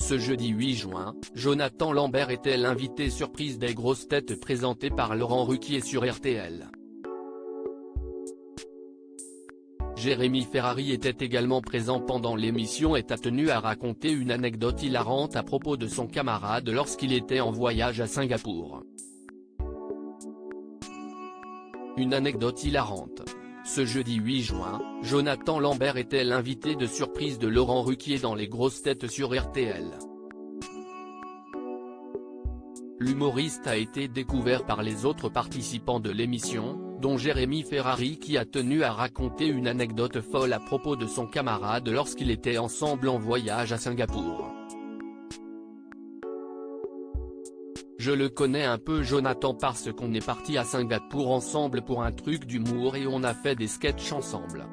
Ce jeudi 8 juin, Jonathan Lambert était l'invité surprise des grosses têtes présentées par Laurent Ruquier sur RTL. Jérémy Ferrari était également présent pendant l'émission et a tenu à raconter une anecdote hilarante à propos de son camarade lorsqu'il était en voyage à Singapour. Une anecdote hilarante. Ce jeudi 8 juin, Jonathan Lambert était l'invité de surprise de Laurent Ruquier dans Les Grosses Têtes sur RTL. L'humoriste a été découvert par les autres participants de l'émission, dont Jérémy Ferrari qui a tenu à raconter une anecdote folle à propos de son camarade lorsqu'ils étaient ensemble en voyage à Singapour. Je le connais un peu Jonathan parce qu'on est parti à Singapour ensemble pour un truc d'humour et on a fait des sketchs ensemble.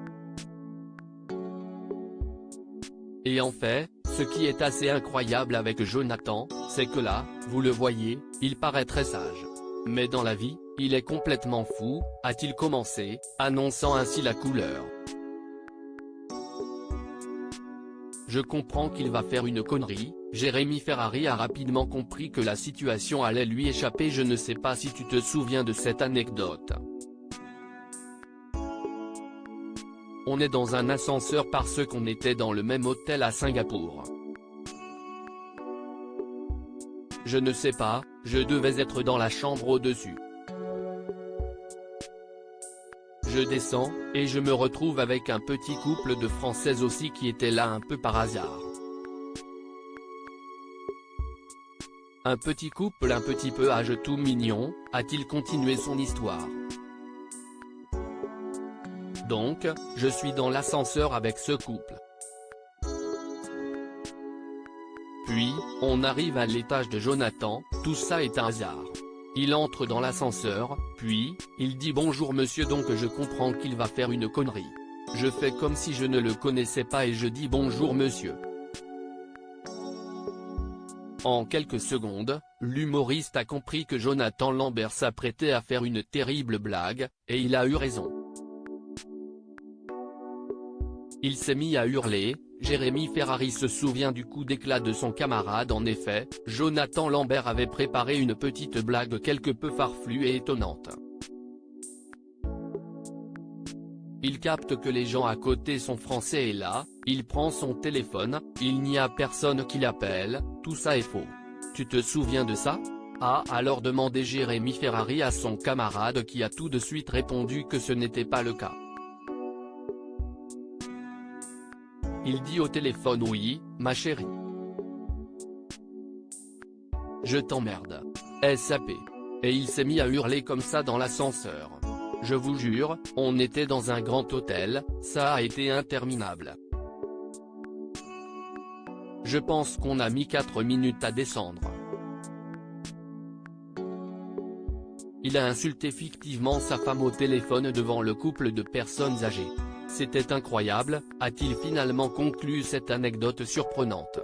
Et en fait, ce qui est assez incroyable avec Jonathan, c'est que là, vous le voyez, il paraît très sage. Mais dans la vie, il est complètement fou, a-t-il commencé, annonçant ainsi la couleur. Je comprends qu'il va faire une connerie. Jérémy Ferrari a rapidement compris que la situation allait lui échapper. Je ne sais pas si tu te souviens de cette anecdote. On est dans un ascenseur parce qu'on était dans le même hôtel à Singapour. Je ne sais pas, je devais être dans la chambre au-dessus. Je descends, et je me retrouve avec un petit couple de Françaises aussi qui étaient là un peu par hasard. Un petit couple un petit peu âge tout mignon, a-t-il continué son histoire. Donc, je suis dans l'ascenseur avec ce couple. Puis, on arrive à l'étage de Jonathan, tout ça est un hasard. Il entre dans l'ascenseur, puis, il dit bonjour monsieur donc je comprends qu'il va faire une connerie. Je fais comme si je ne le connaissais pas et je dis bonjour monsieur. En quelques secondes, l'humoriste a compris que Jonathan Lambert s'apprêtait à faire une terrible blague, et il a eu raison. Il s'est mis à hurler. Jérémy Ferrari se souvient du coup d'éclat de son camarade. En effet, Jonathan Lambert avait préparé une petite blague quelque peu farfelue et étonnante. Il capte que les gens à côté sont français et là, il prend son téléphone, il n'y a personne qui l'appelle, tout ça est faux. Tu te souviens de ça ? Ah alors demandait Jérémy Ferrari à son camarade qui a tout de suite répondu que ce n'était pas le cas. Il dit au téléphone oui, ma chérie. Je t'emmerde. SAP. Et il s'est mis à hurler comme ça dans l'ascenseur. Je vous jure, on était dans un grand hôtel, ça a été interminable. Je pense qu'on a mis 4 minutes à descendre. Il a insulté fictivement sa femme au téléphone devant le couple de personnes âgées. C'était incroyable, a-t-il finalement conclu cette anecdote surprenante.